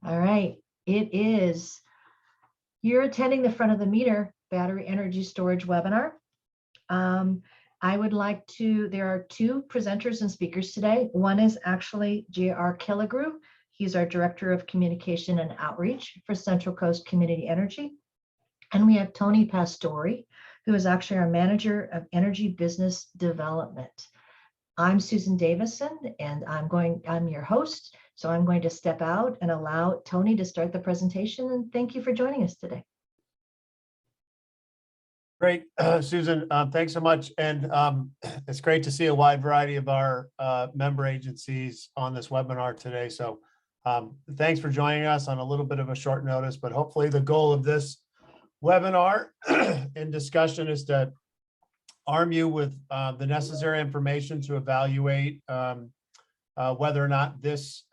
All right, you're attending the front of the meter battery energy storage webinar. I would like to, there are two presenters and speakers today. One is actually J.R. Killigrew. He's our Director of Communication and Outreach for Central Coast Community Energy. And we have Tony Pastori, who is actually our Manager of Energy Business Development. I'm Susan Davison, and I'm your host. So I'm going to step out and allow Tony to start the presentation. And thank you for joining us today. Great, Susan, thanks so much. And it's great to see a wide variety of our member agencies on this webinar today. So thanks for joining us on a little bit of a short notice, but hopefully the goal of this webinar and discussion is to arm you with the necessary information to evaluate whether or not this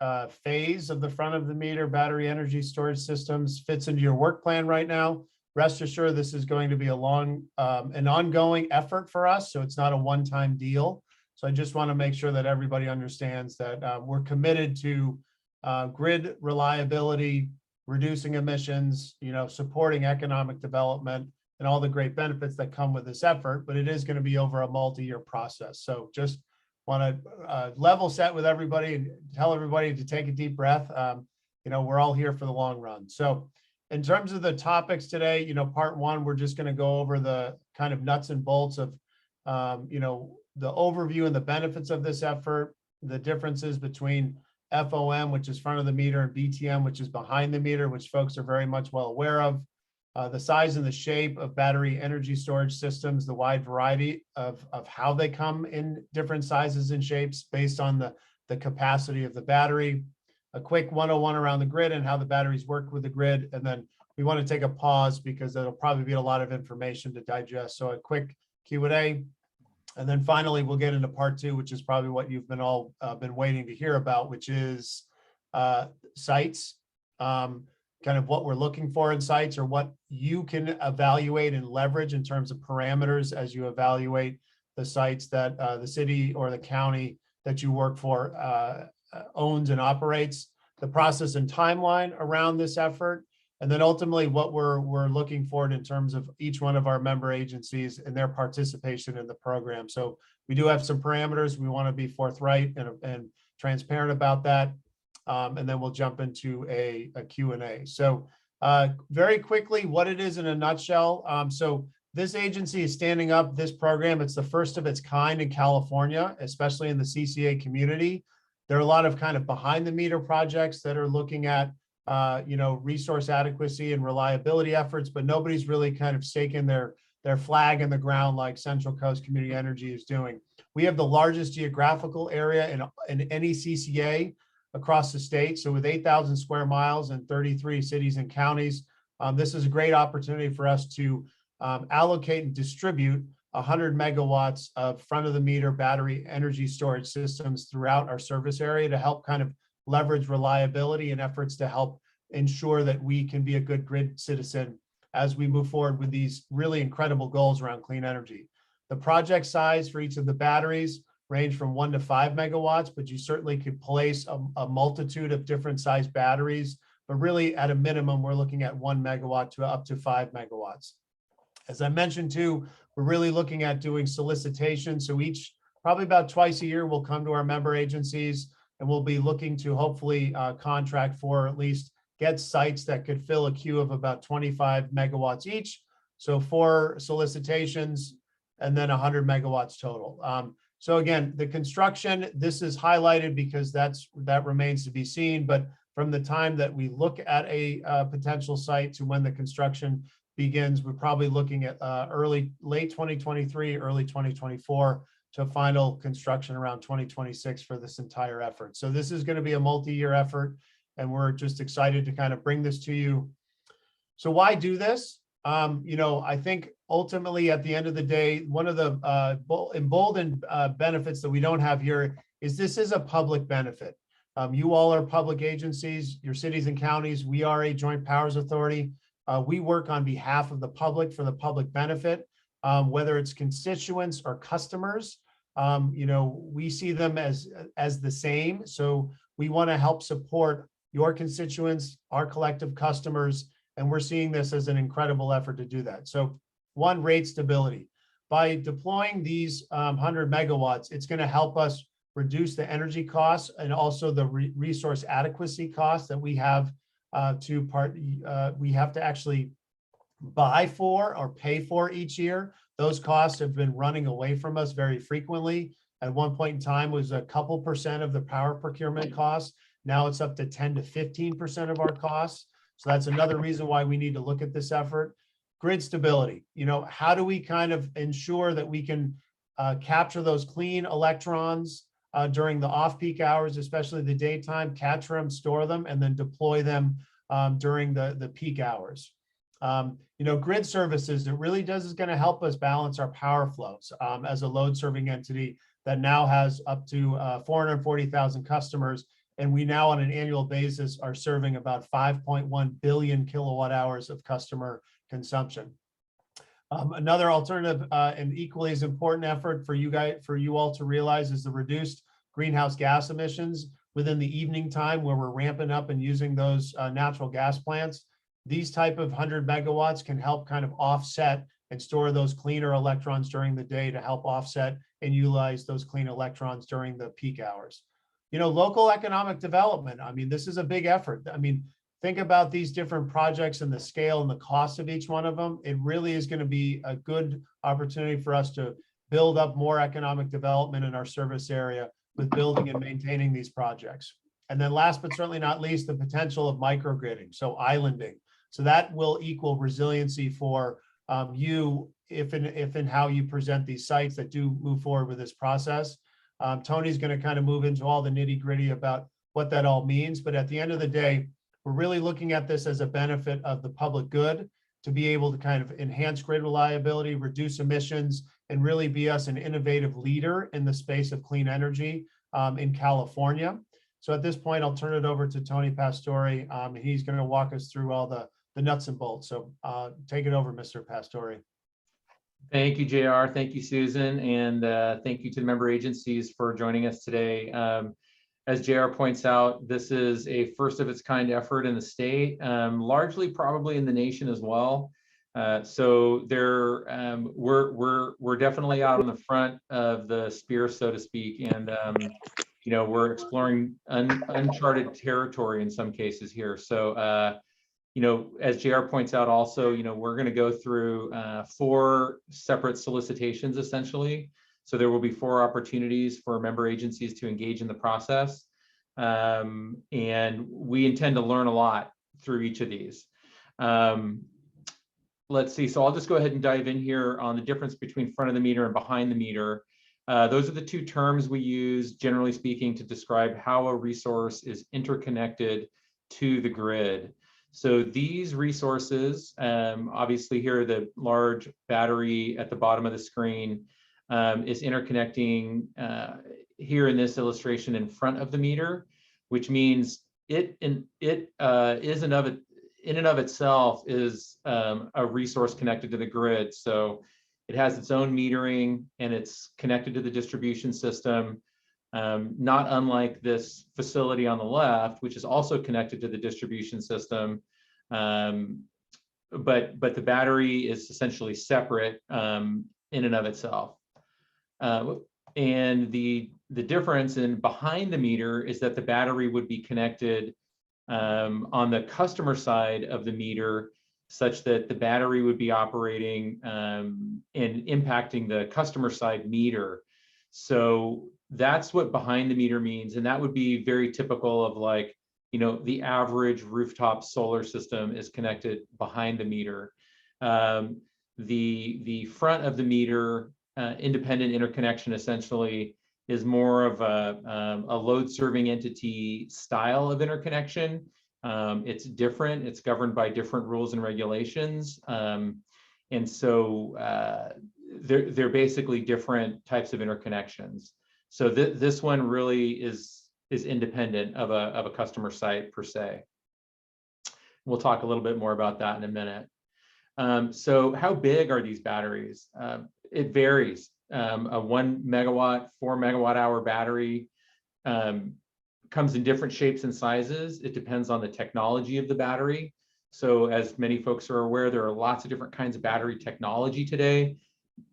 phase of the front of the meter battery energy storage systems fits into your work plan right now. Rest assured, this is going to be an ongoing effort for us, so it's not a one-time deal. So I just want to make sure that everybody understands that we're committed to grid reliability, reducing emissions, supporting economic development, and all the great benefits that come with this effort. But it is going to be over a multi-year process. So just want to level set with everybody and tell everybody to take a deep breath. We're all here for the long run. So in terms of the topics today, part one, we're just going to go over the kind of nuts and bolts of, the overview and the benefits of this effort, the differences between FoM, which is front of the meter, and BTM, which is behind the meter, which folks are very much well aware of, the size and the shape of battery energy storage systems, the wide variety of how they come in different sizes and shapes based on the capacity of the battery, a quick 101 around the grid and how the batteries work with the grid. And then we want to take a pause because there'll probably be a lot of information to digest. So a quick Q&A. And then finally, we'll get into part two, which is probably what you've been waiting to hear about, which is sites, kind of what we're looking for in sites, or what you can evaluate and leverage in terms of parameters as you evaluate the sites that the city or the county that you work for owns and operates, the process and timeline around this effort, and then ultimately what we're looking for in terms of each one of our member agencies and their participation in the program. So we do have some parameters. We want to be forthright and transparent about that. And then we'll jump into a Q&A. So very quickly, what it is in a nutshell. So this agency is standing up this program. It's the first of its kind in California, especially in the CCA community. There are a lot of kind of behind the meter projects that are looking at, resource adequacy and reliability efforts, but nobody's really kind of staking their flag in the ground like Central Coast Community Energy is doing. We have the largest geographical area in any CCA across the state. So with 8,000 square miles and 33 cities and counties, this is a great opportunity for us to allocate and distribute 100 megawatts of front of the meter battery energy storage systems throughout our service area to help kind of leverage reliability and efforts to help ensure that we can be a good grid citizen as we move forward with these really incredible goals around clean energy. The project size for each of the batteries range from 1 to 5 megawatts, but you certainly could place a multitude of different size batteries. But really, at a minimum, we're looking at 1 megawatt to up to 5 megawatts. As I mentioned too, we're really looking at doing solicitation. So probably about twice a year, we'll come to our member agencies and we'll be looking to hopefully contract for at least get sites that could fill a queue of about 25 megawatts each. So 4 solicitations and then 100 megawatts total. So again, the construction, this is highlighted because that remains to be seen. But from the time that we look at a potential site to when the construction begins, we're probably looking at late 2023, early 2024 to final construction around 2026 for this entire effort. So this is going to be a multi-year effort, and we're just excited to kind of bring this to you. So why do this? I think ultimately at the end of the day, one of the emboldened benefits that we don't have here is this is a public benefit. You all are public agencies, your cities and counties. We are a joint powers authority. We work on behalf of the public for the public benefit, whether it's constituents or customers. We see them as the same. So we want to help support your constituents, our collective customers, and we're seeing this as an incredible effort to do that. So one, rate stability. By deploying these 100 megawatts, it's going to help us reduce the energy costs and also the resource adequacy costs that we have we have to actually buy for or pay for each year. Those costs have been running away from us very frequently. At one point in time, it was a couple percent of the power procurement costs. Now it's up to 10 to 15% of our costs. So that's another reason why we need to look at this effort. Grid stability. How do we kind of ensure that we can capture those clean electrons during the off-peak hours, especially the daytime, capture them, store them, and then deploy them during the peak hours. Grid services, it really is going to help us balance our power flows as a load serving entity that now has up to 440,000 customers. And we now on an annual basis are serving about 5.1 billion kilowatt hours of customer consumption. Another alternative and equally as important effort for you all to realize is the reduced greenhouse gas emissions within the evening time where we're ramping up and using those natural gas plants. These type of 100 megawatts can help kind of offset and store those cleaner electrons during the day to help offset and utilize those clean electrons during the peak hours. Local economic development. I mean, this is a big effort. I mean, think about these different projects and the scale and the cost of each one of them. It really is going to be a good opportunity for us to build up more economic development in our service area with building and maintaining these projects. And then last but certainly not least, the potential of microgridding, so islanding. So that will equal resiliency for you if and how you present these sites that do move forward with this process. Tony's going to kind of move into all the nitty gritty about what that all means. But at the end of the day, we're really looking at this as a benefit of the public good to be able to kind of enhance grid reliability, reduce emissions, and really be us an innovative leader in the space of clean energy in California. So at this point, I'll turn it over to Tony Pastore. He's going to walk us through all the nuts and bolts. So take it over, Mr. Pastore. Thank you, JR. Thank you, Susan. And thank you to the member agencies for joining us today. As JR points out, this is a first of its kind effort in the state, largely probably in the nation as well. So we're definitely out on the front of the spear, so to speak. And we're exploring uncharted territory in some cases here. So as JR points out also, we're going to go through 4 separate solicitations essentially. So there will be 4 opportunities for member agencies to engage in the process. And we intend to learn a lot through each of these. Let's see, so I'll just go ahead and dive in here on the difference between front of the meter and behind the meter. Those are the 2 terms we use, generally speaking, to describe how a resource is interconnected to the grid. So these resources, obviously here the large battery at the bottom of the screen is interconnecting here in this illustration in front of the meter, which means it in and of itself is a resource connected to the grid. So it has its own metering and it's connected to the distribution system, not unlike this facility on the left, which is also connected to the distribution system. But the battery is essentially separate in and of itself. And the difference in behind the meter is that the battery would be connected on the customer side of the meter, such that the battery would be operating and impacting the customer side meter. So that's what behind the meter means. And that would be very typical of like, the average rooftop solar system is connected behind the meter. The front of the meter independent interconnection essentially is more of a load serving entity style of interconnection. It's different, it's governed by different rules and regulations. And so they're basically different types of interconnections. So this one really is independent of a customer site per se. We'll talk a little bit more about that in a minute. So how big are these batteries? It varies. A 1 megawatt, 4 megawatt hour battery comes in different shapes and sizes. It depends on the technology of the battery. So as many folks are aware, there are lots of different kinds of battery technology today,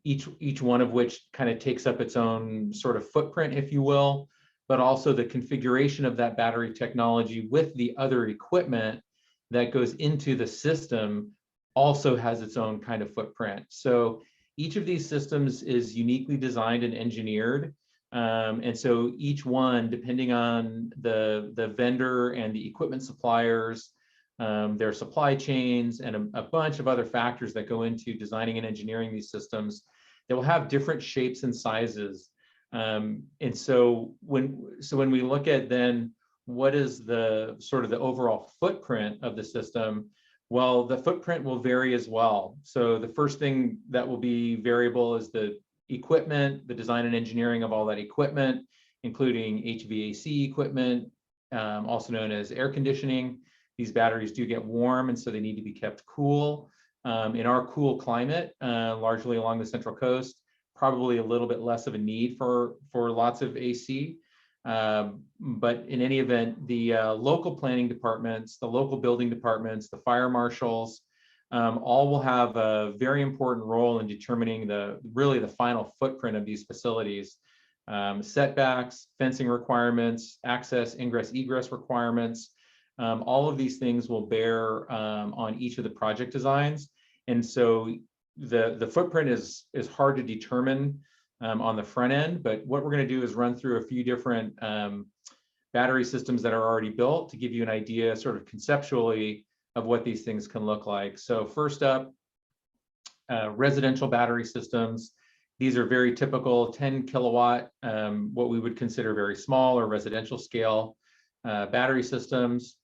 each one of which kind of takes up its own sort of footprint, if you will, but also the configuration of that battery technology with the other equipment that goes into the system also has its own kind of footprint. So each of these systems is uniquely designed and engineered. And so each one, depending on the vendor and the equipment suppliers, their supply chains, and a bunch of other factors that go into designing and engineering these systems, they will have different shapes and sizes. And so when we look at then what is the sort of the overall footprint of the system, well, the footprint will vary as well. So the first thing that will be variable is the equipment, the design and engineering of all that equipment, including HVAC equipment, also known as air conditioning. These batteries do get warm, and so they need to be kept cool. In our cool climate, largely along the Central Coast, probably a little bit less of a need for lots of AC. But in any event, the local planning departments, the local building departments, the fire marshals, all will have a very important role in determining really the final footprint of these facilities. Setbacks, fencing requirements, access, ingress, egress requirements, all of these things will bear on each of the project designs. And so the footprint is hard to determine on the front end, but what we're going to do is run through a few different battery systems that are already built to give you an idea sort of conceptually of what these things can look like. So first up, residential battery systems. These are very typical 10 kilowatt, what we would consider very small or residential scale battery systems.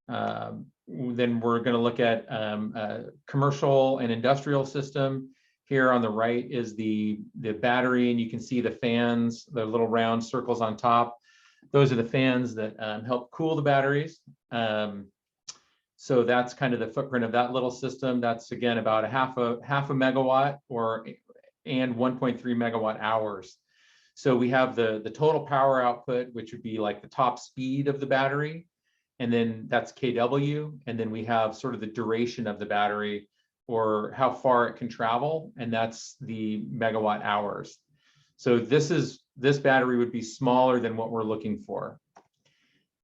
Then we're going to look at a commercial and industrial system. Here on the right is the battery, and you can see the fans, the little round circles on top. Those are the fans that help cool the batteries. So that's kind of the footprint of that little system. That's again about half a megawatt and 1.3 megawatt hours. So we have the total power output, which would be like the top speed of the battery, and then that's kW, and then we have sort of the duration of the battery, or how far it can travel, and that's the megawatt hours. So this battery would be smaller than what we're looking for.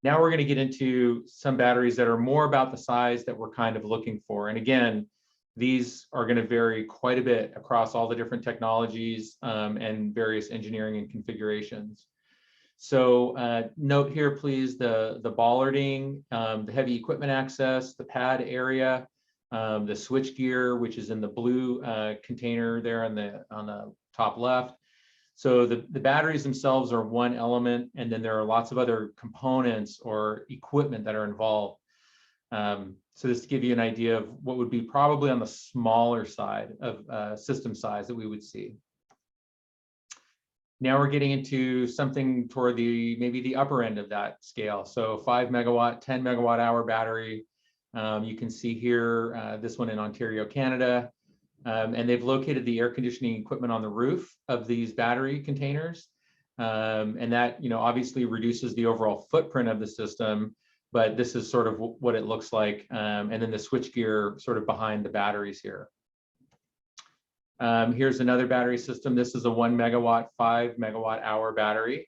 Now we're going to get into some batteries that are more about the size that we're kind of looking for. And again, these are going to vary quite a bit across all the different technologies and various engineering and configurations. So note here, please, the bollarding, the heavy equipment access, the pad area, the switch gear, which is in the blue container there on the top left. So the batteries themselves are one element, and then there are lots of other components or equipment that are involved. So this to give you an idea of what would be probably on the smaller side of system size that we would see. Now we're getting into something toward maybe the upper end of that scale. So 5 megawatt, 10 megawatt hour battery. You can see here, this one in Ontario, Canada. And they've located the air conditioning equipment on the roof of these battery containers. And that, obviously reduces the overall footprint of the system, but this is sort of what it looks like. And then the switchgear sort of behind the batteries here. Here's another battery system. This is a 1 megawatt, 5 megawatt hour battery.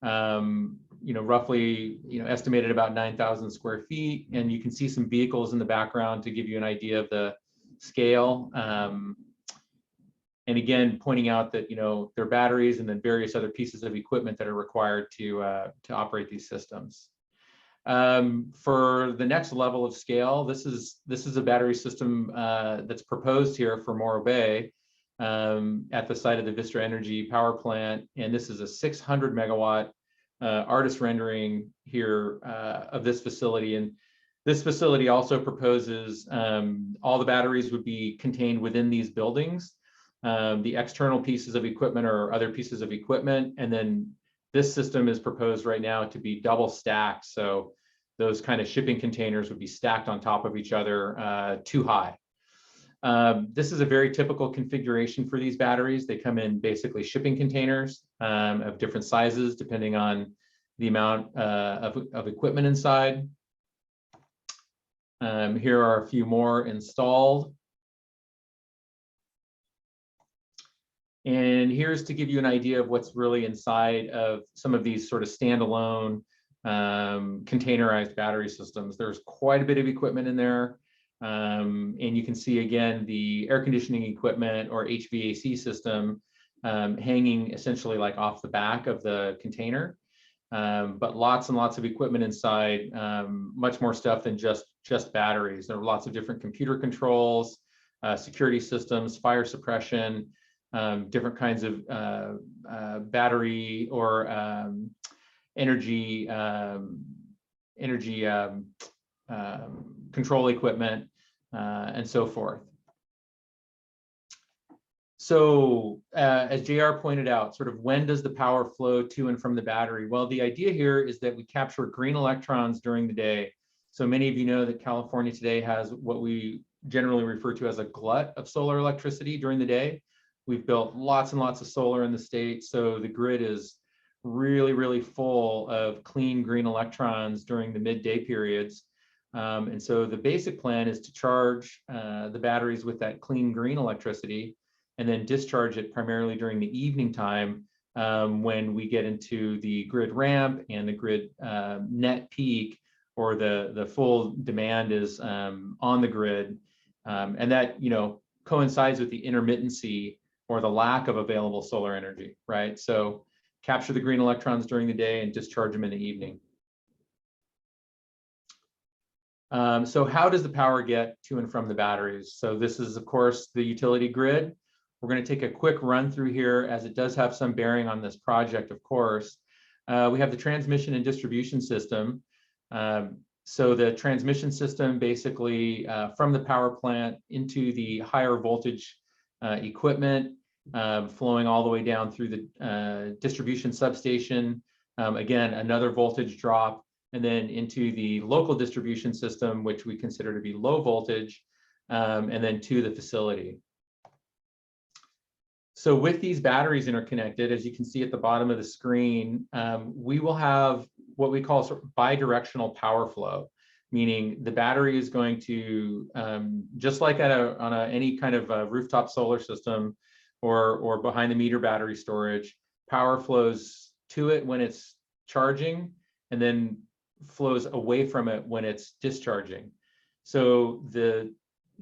Roughly, estimated about 9,000 square feet. And you can see some vehicles in the background to give you an idea of the scale. And again, pointing out that, there are batteries and then various other pieces of equipment that are required to operate these systems. For the next level of scale, this is a battery system that's proposed here for Morro Bay at the site of the Vistra Energy power plant. And this is a 600 megawatt artist rendering here of this facility. And this facility also proposes all the batteries would be contained within these buildings. The external pieces of equipment are other pieces of equipment. And then this system is proposed right now to be double stacked. So those kind of shipping containers would be stacked on top of each other too high. This is a very typical configuration for these batteries. They come in basically shipping containers of different sizes, depending on the amount of equipment inside. Here are a few more installed. And here's to give you an idea of what's really inside of some of these sort of standalone containerized battery systems. There's quite a bit of equipment in there. And you can see again the air conditioning equipment or HVAC system hanging essentially like off the back of the container. But lots and lots of equipment inside, much more stuff than just batteries. There are lots of different computer controls, security systems, fire suppression, different kinds of battery or energy control equipment, and so forth. So as JR pointed out, sort of when does the power flow to and from the battery? Well, the idea here is that we capture green electrons during the day. So many of you know that California today has what we generally refer to as a glut of solar electricity during the day. We've built lots and lots of solar in the state, so the grid is really, really full of clean green electrons during the midday periods. And so the basic plan is to charge the batteries with that clean green electricity and then discharge it primarily during the evening time when we get into the grid ramp and the grid net peak, or the full demand is on the grid. And that, you know, coincides with the intermittency or the lack of available solar energy, right? So capture the green electrons during the day and discharge them in the evening. So how does the power get to and from the batteries? So this is, of course, the utility grid. We're going to take a quick run through here, as it does have some bearing on this project, of course. We have the transmission and distribution system. So the transmission system basically from the power plant into the higher voltage equipment, flowing all the way down through the distribution substation. Again, another voltage drop, and then into the local distribution system, which we consider to be low voltage, and then to the facility. So with these batteries interconnected, as you can see at the bottom of the screen, we will have what we call sort of bidirectional power flow, meaning the battery is going to, just like on any kind of rooftop solar system or behind the meter battery storage, power flows to it when it's charging and then flows away from it when it's discharging. So the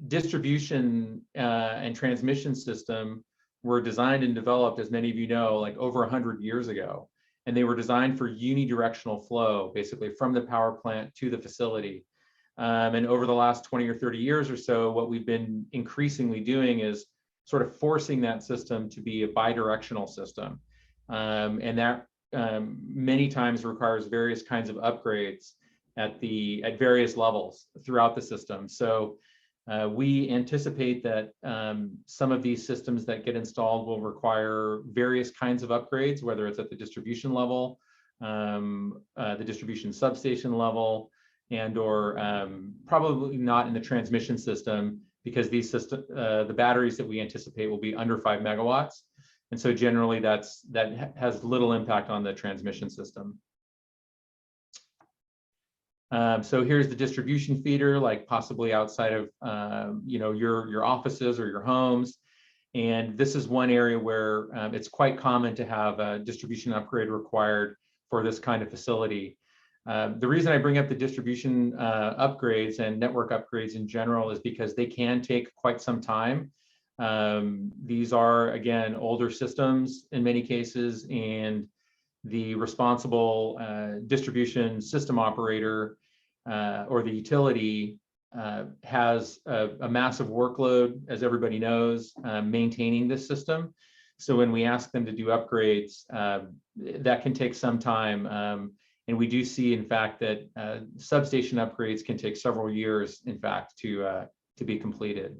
distribution and transmission system were designed and developed, as many of you know, like over 100 years ago. And they were designed for unidirectional flow, basically from the power plant to the facility. And over the last 20 or 30 years or so, what we've been increasingly doing is sort of forcing that system to be a bidirectional system. And that many times requires various kinds of upgrades at various levels throughout the system. So we anticipate that some of these systems that get installed will require various kinds of upgrades, whether it's at the distribution level, the distribution substation level, and or probably not in the transmission system, because these the batteries that we anticipate will be under 5 megawatts. And so generally that has little impact on the transmission system. So here's the distribution feeder, like possibly outside of your offices or your homes. And this is one area where it's quite common to have a distribution upgrade required for this kind of facility. The reason I bring up the distribution upgrades and network upgrades in general is because they can take quite some time. These are, again, older systems in many cases, and the responsible distribution system operator or the utility has a massive workload, as everybody knows, maintaining this system. So when we ask them to do upgrades, that can take some time. And we do see, in fact, that substation upgrades can take several years, in fact, to be completed.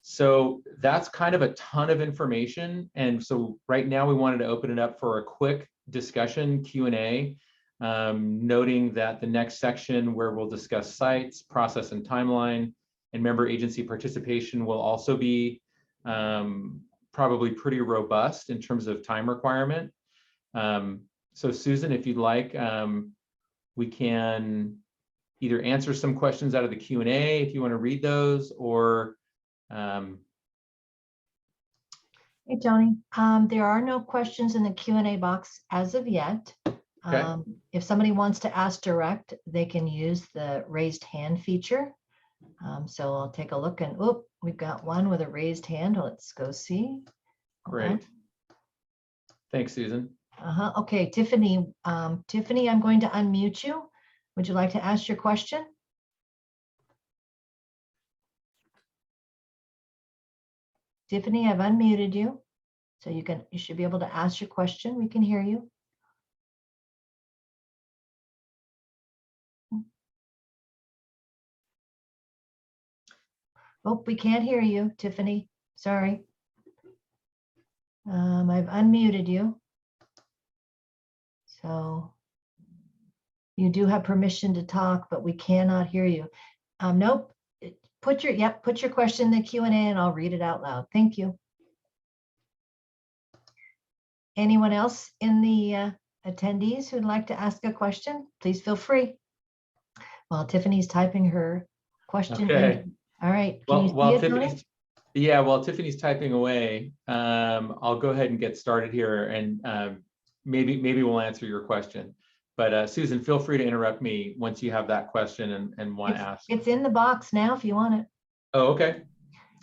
So that's kind of a ton of information. And so right now we wanted to open it up for a quick discussion, Q&A, noting that the next section where we'll discuss sites, process and timeline, and member agency participation will also be probably pretty robust in terms of time requirement. So Susan, if you'd like, we can either answer some questions out of the Q&A if you want to read those, or Hey, Tony. There are no questions in the Q&A box as of yet. Okay. If somebody wants to ask direct, they can use the raised hand feature. So I'll take a look, and we've got one with a raised hand. Let's go see. Great. Thanks, Susan. Okay, Tiffany. Tiffany, I'm going to unmute you. Would you like to ask your question? Tiffany, I've unmuted you, so you should be able to ask your question. We can hear you. Oh, we can't hear you, Tiffany. Sorry. I've unmuted you. So you do have permission to talk, but we cannot hear you. Nope. Put your question in the Q&A and I'll read it out loud. Thank you. Anyone else in the attendees who'd like to ask a question? Please feel free. While Tiffany's typing her question. Okay. All right. While Tiffany's typing away, I'll go ahead and get started here, and maybe we'll answer your question. But Susan, feel free to interrupt me once you have that question and want to ask. It's in the box now if you want it. Oh, okay.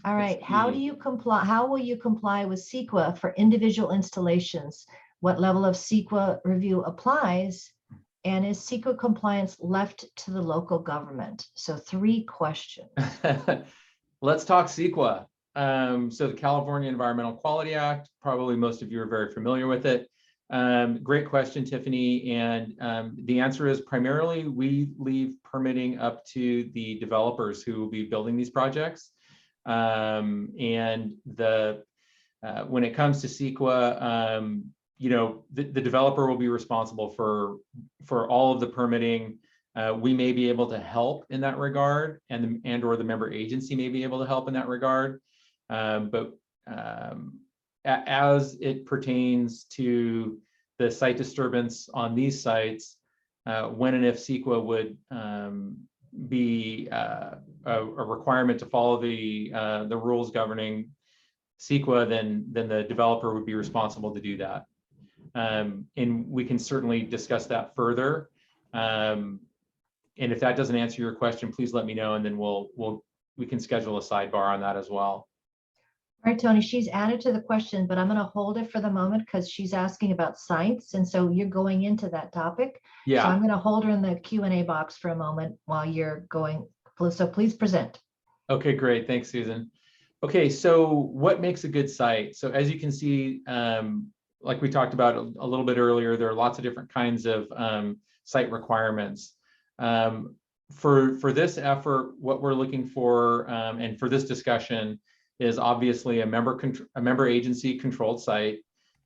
All right. How will you comply with CEQA for individual installations? What level of CEQA review applies? And is CEQA compliance left to the local government? So 3 questions. Let's talk CEQA. So the California Environmental Quality Act, probably most of you are very familiar with it. Great question, Tiffany. And the answer is primarily we leave permitting up to the developers who will be building these projects. And when it comes to CEQA, the developer will be responsible for all of the permitting. We may be able to help in that regard, or the member agency may be able to help in that regard. But as it pertains to the site disturbance on these sites, when and if CEQA would be a requirement to follow the rules governing CEQA, then the developer would be responsible to do that. And we can certainly discuss that further. And if that doesn't answer your question, please let me know, and then we can schedule a sidebar on that as well. All right, Tony, she's added to the question, but I'm going to hold it for the moment because she's asking about sites. And so you're going into that topic. Yeah. So I'm going to hold her in the Q&A box for a moment while you're going. So please present. Okay, great. Thanks, Susan. Okay, so what makes a good site? So as you can see, like we talked about a little bit earlier, there are lots of different kinds of site requirements. For this effort, what we're looking for, and for this discussion, is obviously a member agency controlled site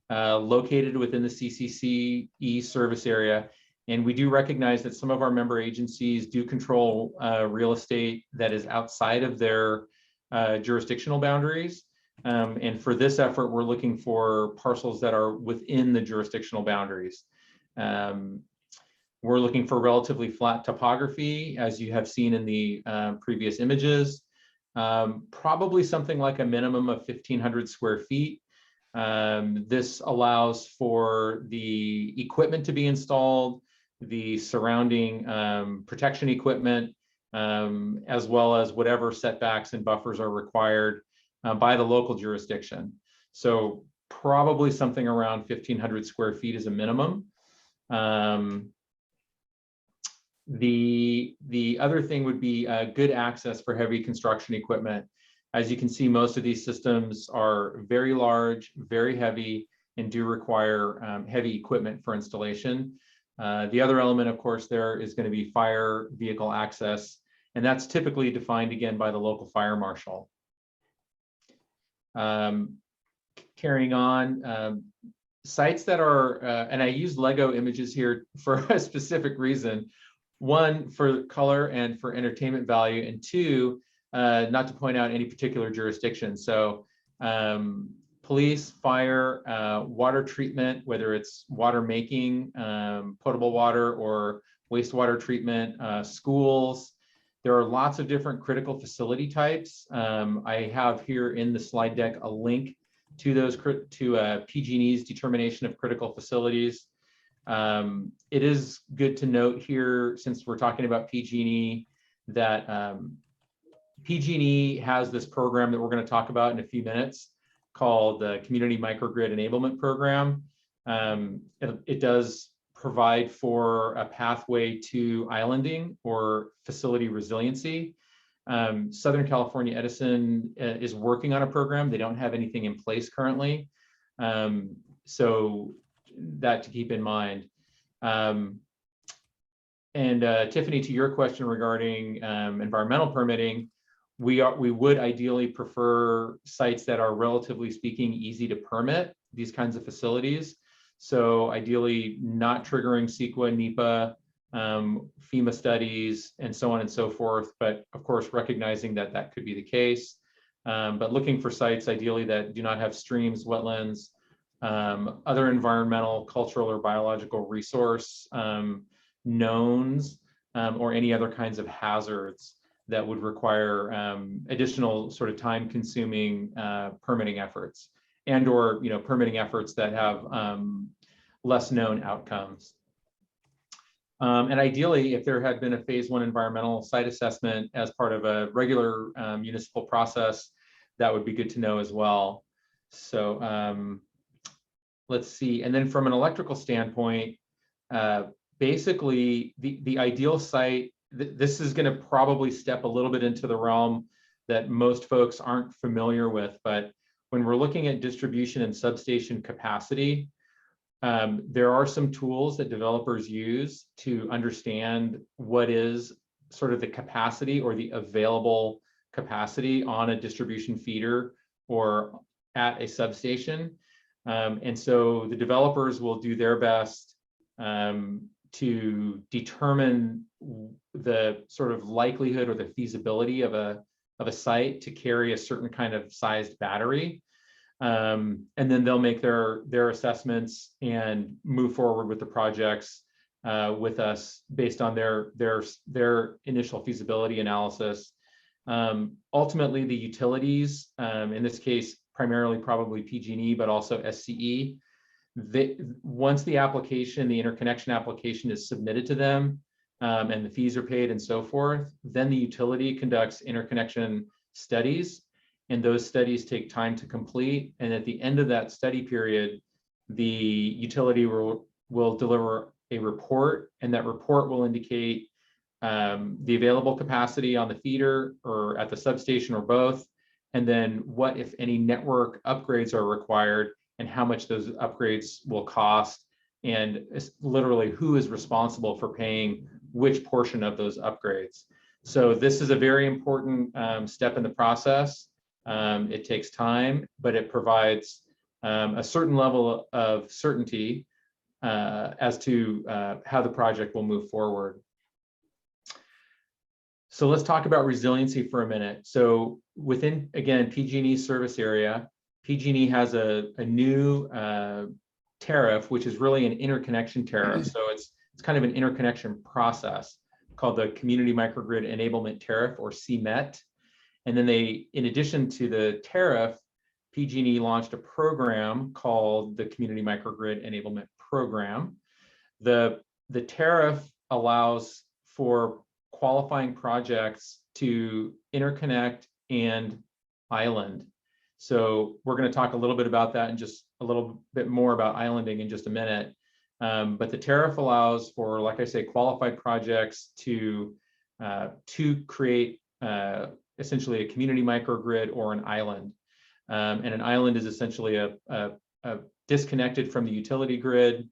located within the CCCE service area. And we do recognize that some of our member agencies do control real estate that is outside of their jurisdictional boundaries. And for this effort, we're looking for parcels that are within the jurisdictional boundaries. We're looking for relatively flat topography, as you have seen in the previous images. Probably something like a minimum of 1,500 square feet. This allows for the equipment to be installed, the surrounding protection equipment, as well as whatever setbacks and buffers are required by the local jurisdiction. So probably something around 1,500 square feet is a minimum. The other thing would be good access for heavy construction equipment. As you can see, most of these systems are very large, very heavy, and do require heavy equipment for installation. The other element, of course, there is going to be fire vehicle access, and that's typically defined again by the local fire marshal. Carrying on, sites that are, and I use Lego images here for a specific reason. 1, for color and for entertainment value, and 2, not to point out any particular jurisdiction. So police, fire, water treatment, whether it's water making, potable water or wastewater treatment, schools. There are lots of different critical facility types. I have here in the slide deck a link to those PG&E's determination of critical facilities. It is good to note here, since we're talking about PG&E, that PG&E has this program that we're going to talk about in a few minutes called the Community Microgrid Enablement Program. It does provide for a pathway to islanding or facility resiliency. Southern California Edison is working on a program. They don't have anything in place currently. So that to keep in mind. Tiffany, to your question regarding environmental permitting, we would ideally prefer sites that are, relatively speaking, easy to permit these kinds of facilities. So ideally not triggering CEQA, NEPA, FEMA studies, and so on and so forth, but of course recognizing that that could be the case. But looking for sites ideally that do not have streams, wetlands, other environmental, cultural, or biological resource knowns, or any other kinds of hazards that would require additional sort of time-consuming permitting efforts, and/or permitting efforts that have less known outcomes. And ideally, if there had been a phase 1 environmental site assessment as part of a regular municipal process, that would be good to know as well. So let's see. And then from an electrical standpoint, basically the ideal site, this is going to probably step a little bit into the realm that most folks aren't familiar with, but when we're looking at distribution and substation capacity, there are some tools that developers use to understand what is sort of the capacity or the available capacity on a distribution feeder or at a substation. And so the developers will do their best to determine the sort of likelihood or the feasibility of a site to carry a certain kind of sized battery. And then they'll make their assessments and move forward with the projects with us based on their initial feasibility analysis. Ultimately, the utilities, in this case, primarily probably PG&E, but also SCE, once the application, the interconnection application is submitted to them, and the fees are paid and so forth, then the utility conducts interconnection studies, and those studies take time to complete. And at the end of that study period, the utility will deliver a report, and that report will indicate the available capacity on the feeder or at the substation or both, and then what, if any, network upgrades are required and how much those upgrades will cost, and literally who is responsible for paying which portion of those upgrades. So this is a very important step in the process. It takes time, but it provides a certain level of certainty as to how the project will move forward. So let's talk about resiliency for a minute. So within, again, PG&E service area, PG&E has a new tariff, which is really an interconnection tariff. So it's kind of an interconnection process called the Community Microgrid Enablement Tariff, or CMET. And then they, in addition to the tariff, PG&E launched a program called the Community Microgrid Enablement Program. The tariff allows for qualifying projects to interconnect and island. So we're going to talk a little bit about that and just a little bit more about islanding in just a minute. But the tariff allows for, like I say, qualified projects to create essentially a community microgrid or an island. And an island is essentially a disconnected from the utility grid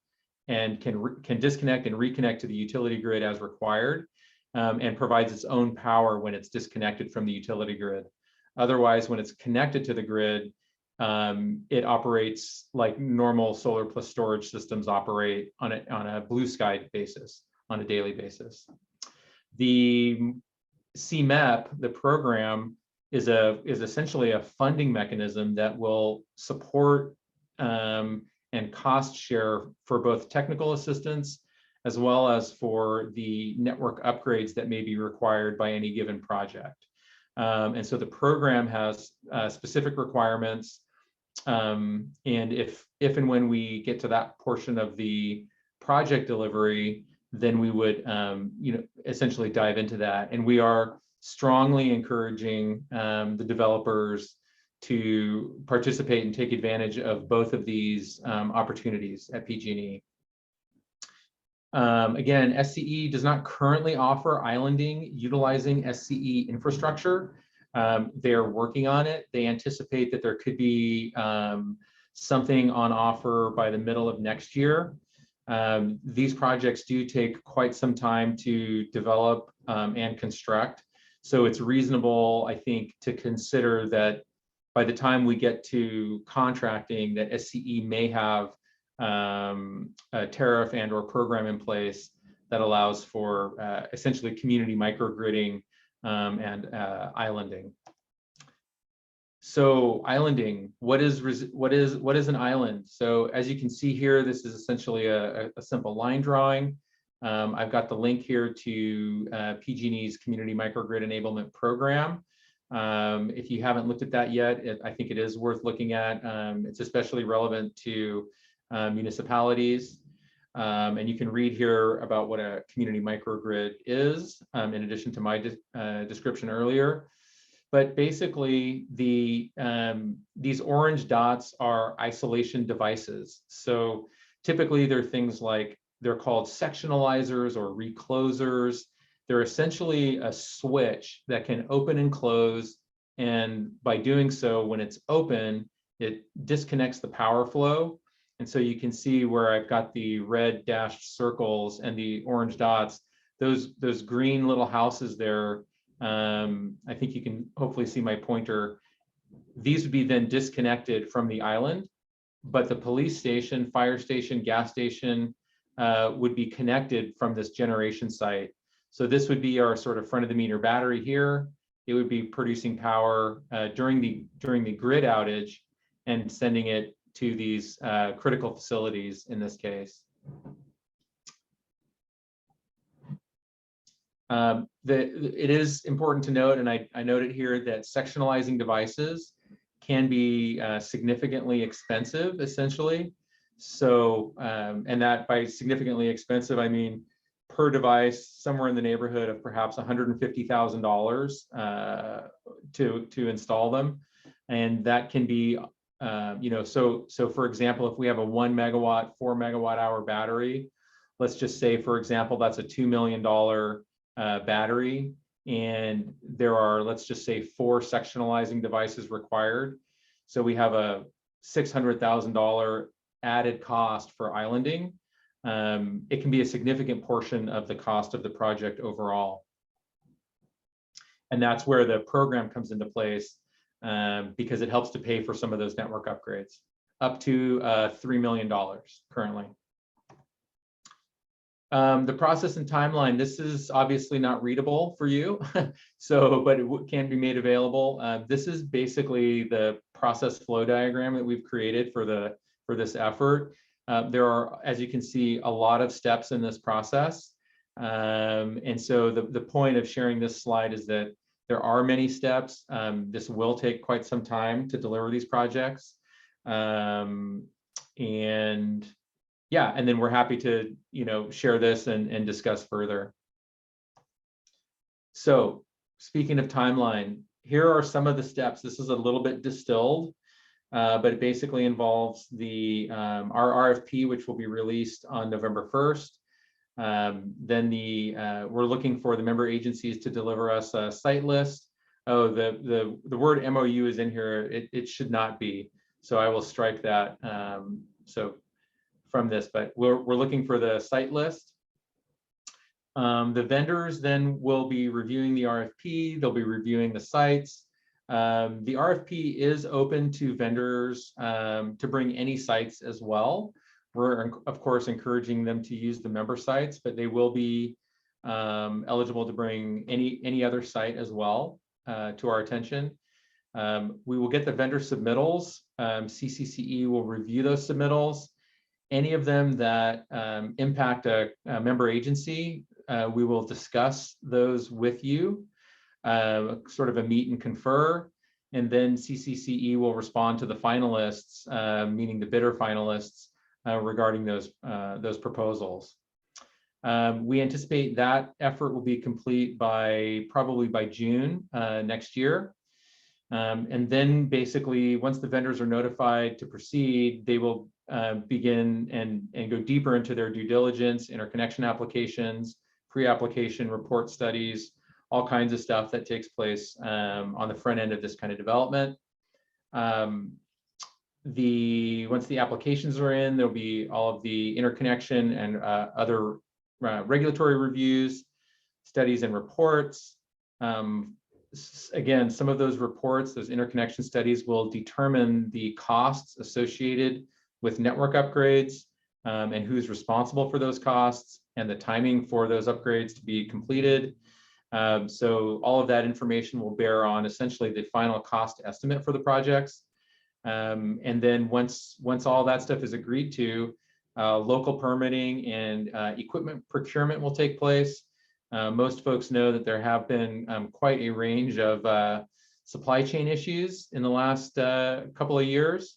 and can disconnect and reconnect to the utility grid as required, and provides its own power when it's disconnected from the utility grid. Otherwise, when it's connected to the grid, it operates like normal solar plus storage systems operate on a blue sky basis, on a daily basis. The CMEP, the program, is essentially a funding mechanism that will support and cost share for both technical assistance as well as for the network upgrades that may be required by any given project. And so the program has specific requirements. And if and when we get to that portion of the project delivery, then we would essentially dive into that. And we are strongly encouraging the developers to participate and take advantage of both of these opportunities at PG&E. Again, SCE does not currently offer islanding utilizing SCE infrastructure. They're working on it. They anticipate that there could be something on offer by the middle of next year. These projects do take quite some time to develop and construct. So it's reasonable, I think, to consider that by the time we get to contracting, that SCE may have a tariff and or program in place that allows for essentially community microgridding and islanding. So islanding, what is an island? So as you can see here, this is essentially a simple line drawing. I've got the link here to PG&E's Community Microgrid Enablement Program. If you haven't looked at that yet, I think it is worth looking at. It's especially relevant to municipalities. And you can read here about what a community microgrid is, in addition to my description earlier. But basically, these orange dots are isolation devices. So typically, they're things like, they're called sectionalizers or reclosers. They're essentially a switch that can open and close. And by doing so, when it's open, it disconnects the power flow. And so you can see where I've got the red dashed circles and the orange dots, those green little houses there. I think you can hopefully see my pointer. These would be then disconnected from the island, but the police station, fire station, gas station would be connected from this generation site. So this would be our sort of front of the meter battery here. It would be producing power during the grid outage and sending it to these critical facilities in this case. It is important to note, and I noted here, that sectionalizing devices can be significantly expensive, essentially. So, and that by significantly expensive, I mean per device somewhere in the neighborhood of perhaps $150,000 to install them, and that can be, so for example, if we have a 1 megawatt, 4 megawatt hour battery, let's just say, for example, that's a $2 million battery, and there are, let's just say, 4 sectionalizing devices required. So we have a $600,000 added cost for islanding. It can be a significant portion of the cost of the project overall. And that's where the program comes into place, because it helps to pay for some of those network upgrades, up to $3 million currently. The process and timeline, this is obviously not readable for you, but it can be made available. This is basically the process flow diagram that we've created for this effort. There are, as you can see, a lot of steps in this process. And so the point of sharing this slide is that there are many steps. This will take quite some time to deliver these projects. And yeah, and then we're happy to, share this and discuss further. So speaking of timeline, here are some of the steps. This is a little bit distilled, but it basically involves our RFP, which will be released on November 1st. Then we're looking for the member agencies to deliver us a site list. Oh, the word MOU is in here. It should not be. So I will strike that. From this, but we're looking for the site list. The vendors then will be reviewing the RFP. They'll be reviewing the sites. The RFP is open to vendors to bring any sites as well. We're, of course, encouraging them to use the member sites, but they will be eligible to bring any other site as well to our attention. We will get the vendor submittals. CCCE will review those submittals. Any of them that impact a member agency, we will discuss those with you, sort of a meet and confer. And then CCCE will respond to the finalists, meaning the bidder finalists, regarding those proposals. We anticipate that effort will be complete probably by June next year. And then basically, once the vendors are notified to proceed, they will begin and go deeper into their due diligence, interconnection applications, pre-application report studies, all kinds of stuff that takes place on the front end of this kind of development. Once the applications are in, there'll be all of the interconnection and other regulatory reviews, studies and reports. Again, some of those reports, those interconnection studies, will determine the costs associated with network upgrades, and who's responsible for those costs and the timing for those upgrades to be completed. So all of that information will bear on essentially the final cost estimate for the projects. And then once all that stuff is agreed to, local permitting and equipment procurement will take place. Most folks know that there have been quite a range of supply chain issues in the last couple of years.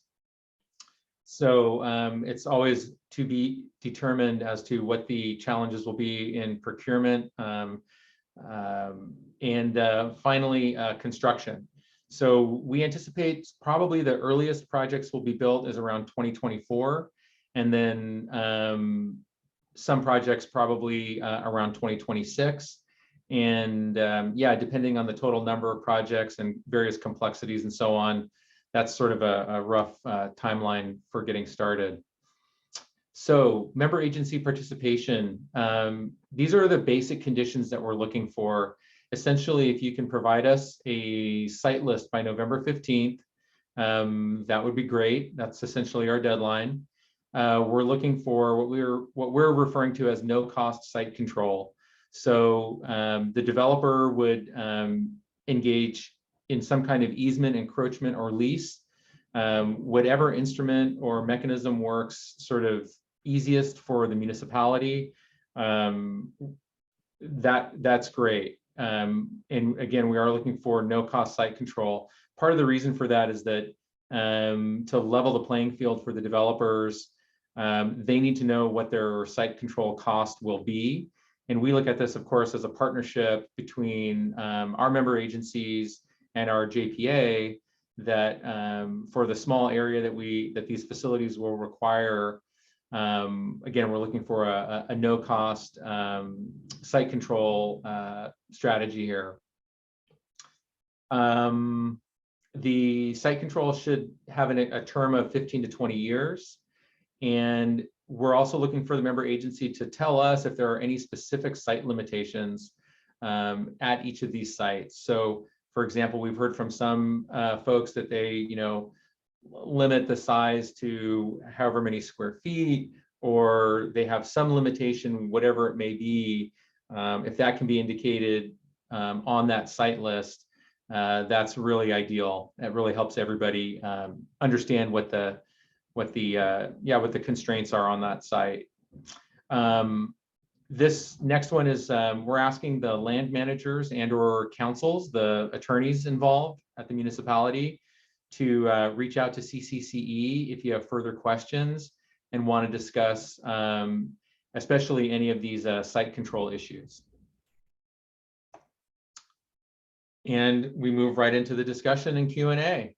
So it's always to be determined as to what the challenges will be in procurement, and finally, construction. So we anticipate probably the earliest projects will be built is around 2024, and then some projects probably around 2026. And yeah, depending on the total number of projects and various complexities and so on, that's sort of a rough timeline for getting started. So member agency participation, these are the basic conditions that we're looking for. Essentially, if you can provide us a site list by November 15th, that would be great. That's essentially our deadline. We're looking for what we're referring to as no-cost site control. So the developer would engage in some kind of easement, encroachment, or lease, whatever instrument or mechanism works sort of easiest for the municipality. That's great. And again, we are looking for no-cost site control. Part of the reason for that is that to level the playing field for the developers, they need to know what their site control cost will be. And we look at this, of course, as a partnership between our member agencies and our JPA, that for the small area that these facilities will require, again, we're looking for a no-cost site control strategy here. The site control should have a term of 15 to 20 years. And we're also looking for the member agency to tell us if there are any specific site limitations at each of these sites. So, for example, we've heard from some folks that they, limit the size to however many square feet, or they have some limitation, whatever it may be. If that can be indicated on that site list, that's really ideal. It really helps everybody understand what the constraints are on that site. This next one is we're asking the land managers and/or councils, the attorneys involved at the municipality, to reach out to CCCE if you have further questions and want to discuss, especially any of these site control issues. And we move right into the discussion and Q&A.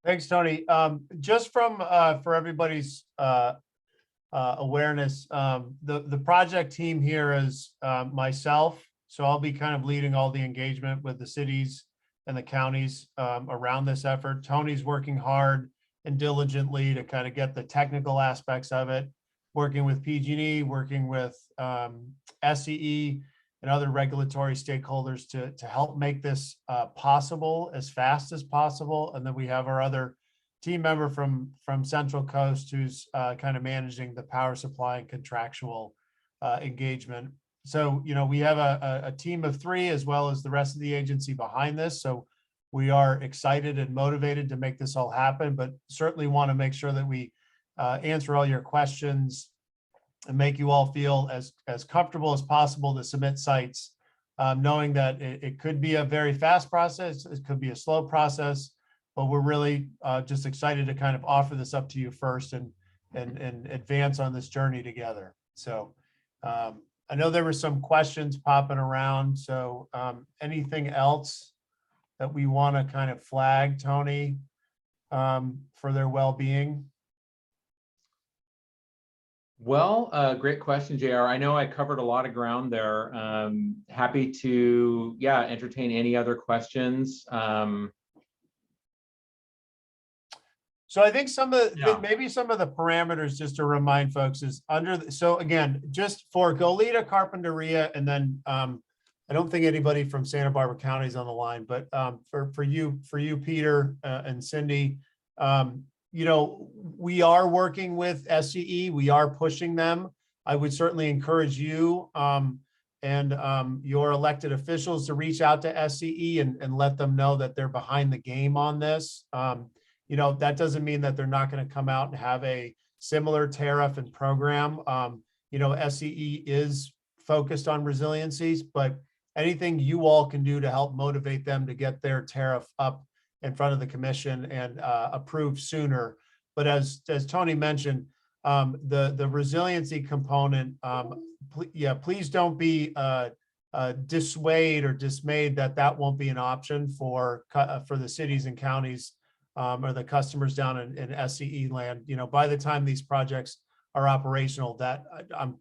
Thanks, Tony. Just for everybody's awareness, the project team here is myself. So I'll be kind of leading all the engagement with the cities and the counties around this effort. Tony's working hard and diligently to kind of get the technical aspects of it, working with PG&E, working with SCE and other regulatory stakeholders to help make this possible as fast as possible. And then we have our other team member from Central Coast who's kind of managing the power supply and contractual engagement. so, we have a team of 3 as well as the rest of the agency behind this. So we are excited and motivated to make this all happen, but certainly want to make sure that we answer all your questions and make you all feel as comfortable as possible to submit sites, knowing that it could be a very fast process, it could be a slow process, but we're really just excited to kind of offer this up to you first and advance on this journey together. So I know there were some questions popping around. So anything else that we want to kind of flag, Tony, for their well-being? Well, great question, JR. I know I covered a lot of ground there. Happy to, entertain any other questions. So I think maybe some of the parameters, just to remind folks, is so again, just for Goleta, Carpinteria, and then I don't think anybody from Santa Barbara County is on the line, but for you, Peter and Cindy, we are working with SCE. We are pushing them. I would certainly encourage you and your elected officials to reach out to SCE and let them know that they're behind the game on this. That doesn't mean that they're not going to come out and have a similar tariff and program. SCE is focused on resiliencies, but anything you all can do to help motivate them to get their tariff up in front of the commission and approved sooner. But as Tony mentioned, the resiliency component, please don't be dissuaded or dismayed that won't be an option for the cities and counties or the customers down in SCE land. By the time these projects are operational, that I'm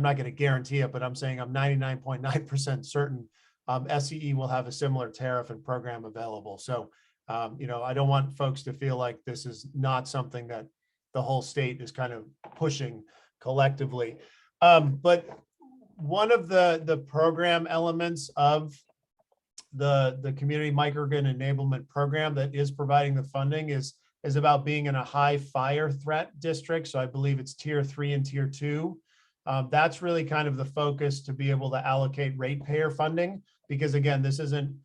not going to guarantee it, but I'm saying I'm 99.9% certain SCE will have a similar tariff and program available. So, I don't want folks to feel like this is not something that the whole state is kind of pushing collectively. But one of the program elements of the community microgrid enablement program that is providing the funding is about being in a high fire threat district. So I believe it's tier 3 and tier 2. That's really kind of the focus to be able to allocate ratepayer funding, because again, this isn't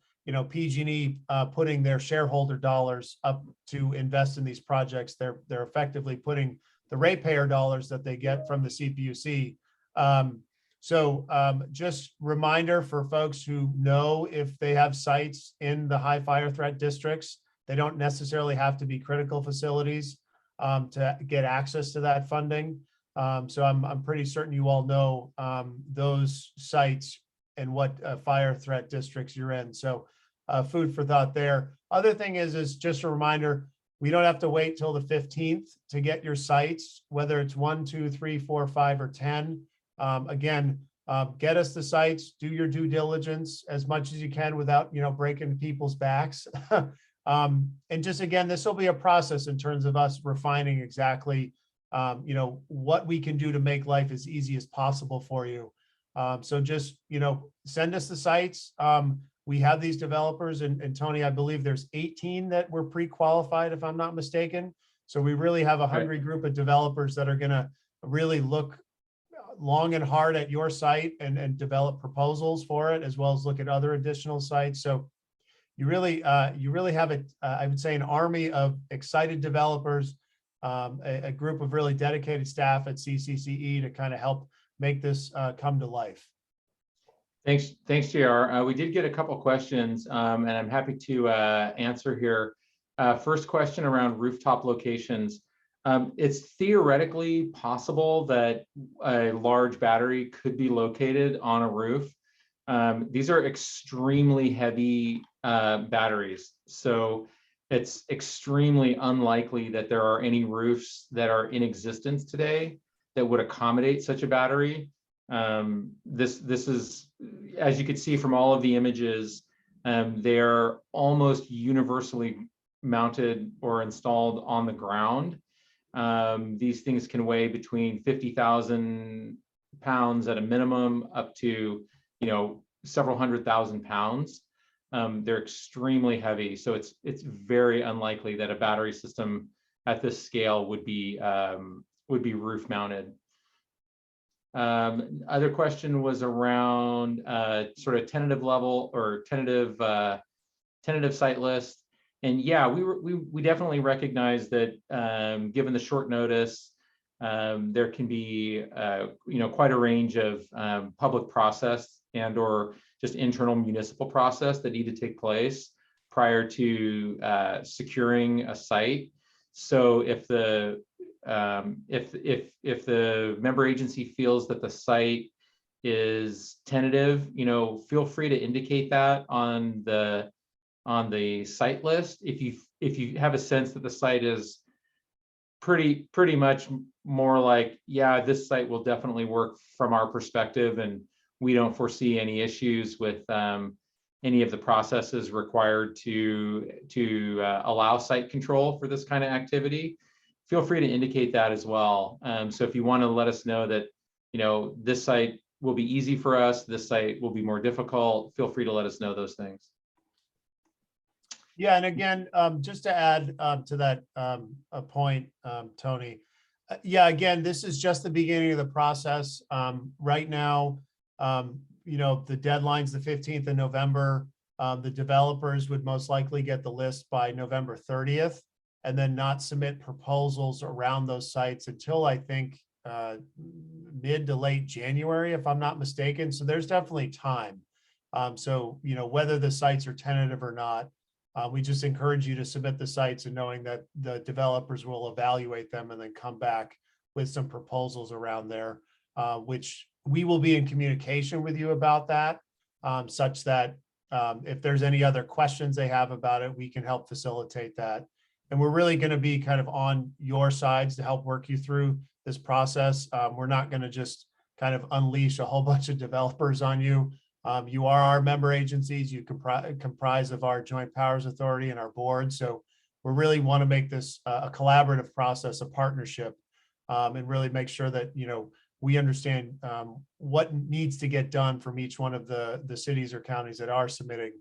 PG&E putting their shareholder dollars up to invest in these projects. They're effectively putting the ratepayer dollars that they get from the CPUC. So just reminder for folks who know if they have sites in the high fire threat districts, they don't necessarily have to be critical facilities to get access to that funding. So I'm pretty certain you all know those sites and what fire threat districts you're in. So food for thought there. Other thing is just a reminder, we don't have to wait till the 15th to get your sites, whether it's 1, 2, 3, 4, 5, or 10. Again, get us the sites, do your due diligence as much as you can without, breaking people's backs. And just, again, this will be a process in terms of us refining exactly, what we can do to make life as easy as possible for you. So just, send us the sites. We have these developers and Tony, I believe there's 18 that were pre-qualified, if I'm not mistaken. So we really have a hungry group of developers that are going to really look long and hard at your site and develop proposals for it, as well as look at other additional sites. So you really have I would say, an army of excited developers, a group of really dedicated staff at CCCE to kind of help make this come to life. Thanks, JR. We did get a couple questions, and I'm happy to answer here. First question around rooftop locations. It's theoretically possible that a large battery could be located on a roof. These are extremely heavy batteries, so it's extremely unlikely that there are any roofs that are in existence today that would accommodate such a battery. This is, as you can see from all of the images, they're almost universally mounted or installed on the ground. These things can weigh between 50,000 pounds at a minimum up to, several 100,000 pounds. They're extremely heavy, so it's very unlikely that a battery system at this scale would be roof mounted. Other question was around sort of tentative level or tentative site list. And yeah, we definitely recognize that given the short notice, there can be quite a range of public process and or just internal municipal process that need to take place prior to securing a site. So if the member agency feels that the site is tentative, feel free to indicate that on the site list. If you have a sense that the site is pretty much more like, yeah, this site will definitely work from our perspective, and we don't foresee any issues with any of the processes required to allow site control for this kind of activity, feel free to indicate that as well. So if you want to let us know that, this site will be easy for us, this site will be more difficult, feel free to let us know those things. Yeah, and again, just to add to that a point, Tony, yeah, again, this is just the beginning of the process. Right now, the deadline's the 15th of November. The developers would most likely get the list by November 30th, and then not submit proposals around those sites until I think mid to late January, if I'm not mistaken. So there's definitely time. So, whether the sites are tentative or not, we just encourage you to submit the sites and knowing that the developers will evaluate them and then come back with some proposals around there, which we will be in communication with you about that, such that if there's any other questions they have about it, we can help facilitate that. And we're really going to be kind of on your sides to help work you through this process. We're not going to just kind of unleash a whole bunch of developers on you. You are our member agencies. You comprise of our Joint Powers Authority and our board. So we really want to make this a collaborative process, a partnership, and really make sure that, we understand what needs to get done from each one of the cities or counties that are submitting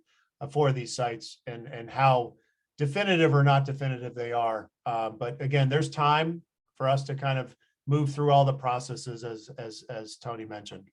for these sites, and how definitive or not definitive they are. But again, there's time for us to kind of move through all the processes as Tony mentioned.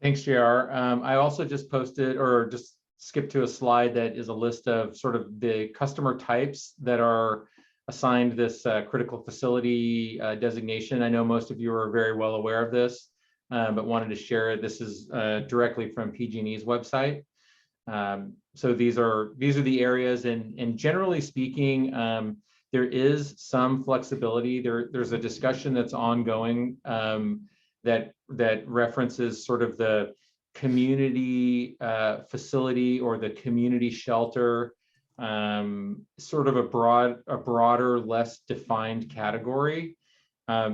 Thanks, JR. I also just posted or just skipped to a slide that is a list of sort of the customer types that are assigned this critical facility designation. I know most of you are very well aware of this, but wanted to share it. This is directly from PG&E's website. So these are the areas, and generally speaking, there is some flexibility. There's a discussion that's ongoing that references sort of the community facility or the community shelter, sort of a broader, less defined category.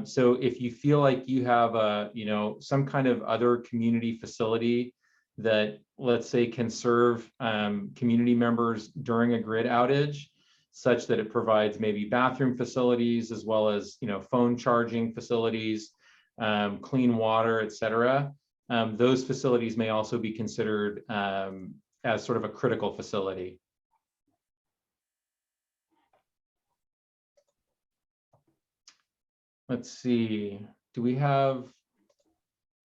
So if you feel like you have some kind of other community facility that, let's say, can serve community members during a grid outage, such that it provides maybe bathroom facilities as well as phone charging facilities, clean water, et cetera. Those facilities may also be considered as sort of a critical facility. Let's see, do we have,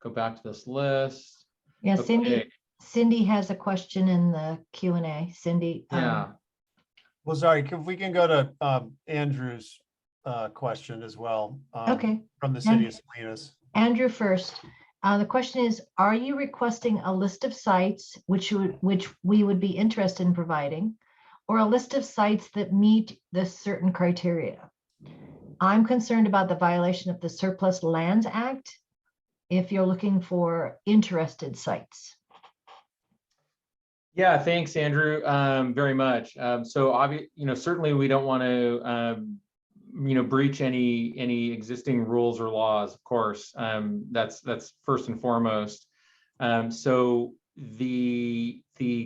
go back to this list. Yeah, Okay. Cindy has a question in the Q&A. Cindy. Yeah. Well, sorry, if we can go to Andrew's question as well. Okay. From the city of Salinas. Andrew first. The question is, are you requesting a list of sites which we would be interested in providing, or a list of sites that meet this certain criteria? I'm concerned about the violation of the Surplus Lands Act if you're looking for interested sites. Yeah, thanks, Andrew, very much. So certainly we don't want to breach any existing rules or laws, of course. That's first and foremost. So the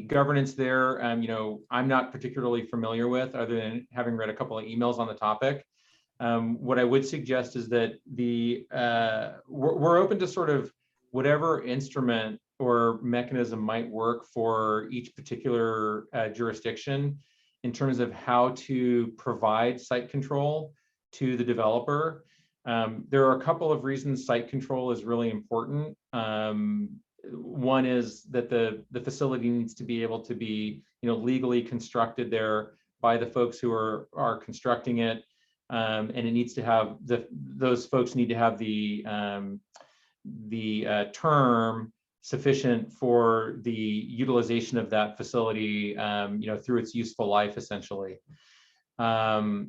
governance there, I'm not particularly familiar with, other than having read a couple of emails on the topic. What I would suggest is that we're open to sort of whatever instrument or mechanism might work for each particular jurisdiction in terms of how to provide site control to the developer. There are a couple of reasons site control is really important. One is that the facility needs to be able to be, legally constructed there by the folks who are constructing it, and it needs to have those folks need to have the term sufficient for the utilization of that facility, through its useful life, essentially. So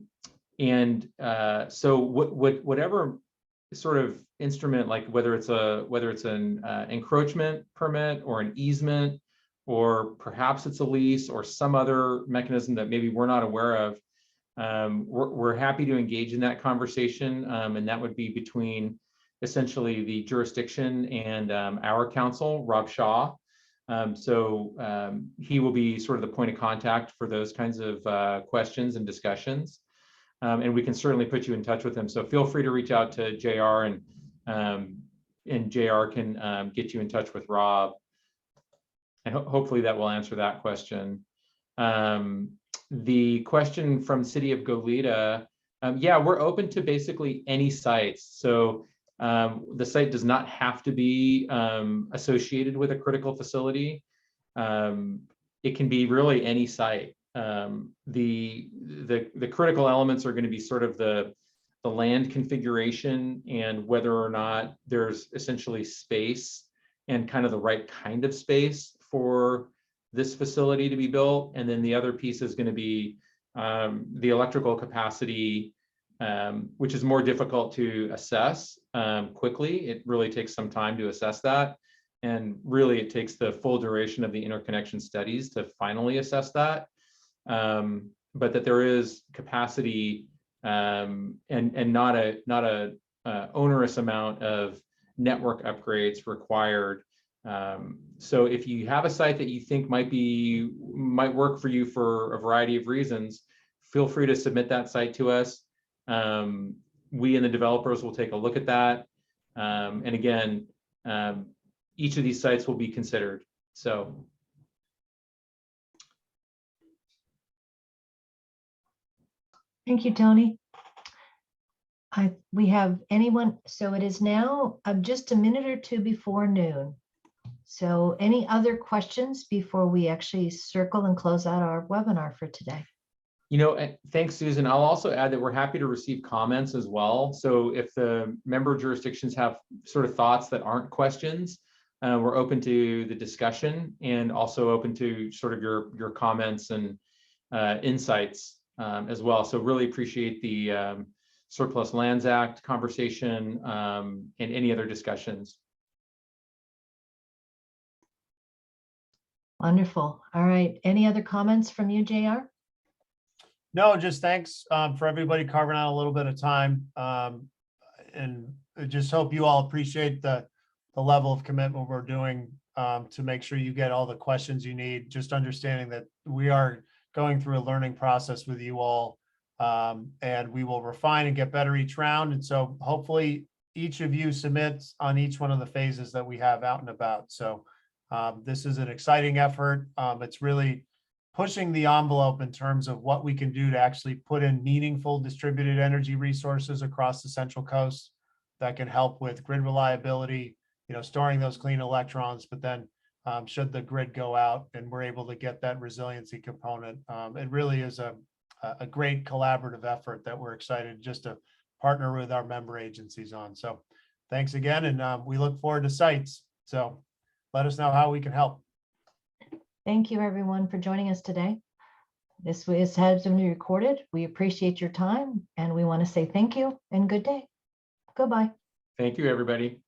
whatever sort of instrument, like whether it's an encroachment permit or an easement, or perhaps it's a lease or some other mechanism that maybe we're not aware of, we're happy to engage in that conversation, and that would be between essentially the jurisdiction and our counsel, Rob Shaw. He will be sort of the point of contact for those kinds of questions and discussions. And we can certainly put you in touch with him. So feel free to reach out to JR, and JR can get you in touch with Rob. And hopefully that will answer that question. The question from City of Goleta, yeah, we're open to basically any sites. So the site does not have to be associated with a critical facility. It can be really any site. The critical elements are going to be sort of the land configuration and whether or not there's essentially space and kind of the right kind of space for this facility to be built. And then the other piece is going to be the electrical capacity, which is more difficult to assess quickly. It really takes some time to assess that. And really it takes the full duration of the interconnection studies to finally assess that. But that there is capacity and not a onerous amount of network upgrades required. So if you have a site that you think might work for you for a variety of reasons, feel free to submit that site to us. We and the developers will take a look at that. And again, each of these sites will be considered. So. Thank you, Tony. We have anyone, so it is now just a minute or two before noon. So any other questions before we actually circle and close out our webinar for today? Thanks, Susan. I'll also add that we're happy to receive comments as well. So if the member jurisdictions have sort of thoughts that aren't questions, we're open to the discussion and also open to sort of your comments and insights as well. So really appreciate the Surplus Lands Act conversation and any other discussions. Wonderful. All right. Any other comments from you, JR? No, just thanks for everybody carving out a little bit of time. And I just hope you all appreciate the level of commitment we're doing to make sure you get all the questions you need, just understanding that we are going through a learning process with you all, and we will refine and get better each round. And so hopefully each of you submits on each one of the phases that we have out and about. So this is an exciting effort. It's really pushing the envelope in terms of what we can do to actually put in meaningful distributed energy resources across the Central Coast that can help with grid reliability, storing those clean electrons, but then should the grid go out and we're able to get that resiliency component. It really is a great collaborative effort that we're excited just to partner with our member agencies on. So thanks again. And we look forward to sites. So let us know how we can help. Thank you, everyone, for joining us today. This has been recorded. We appreciate your time and we want to say thank you and good day. Goodbye. Thank you, everybody.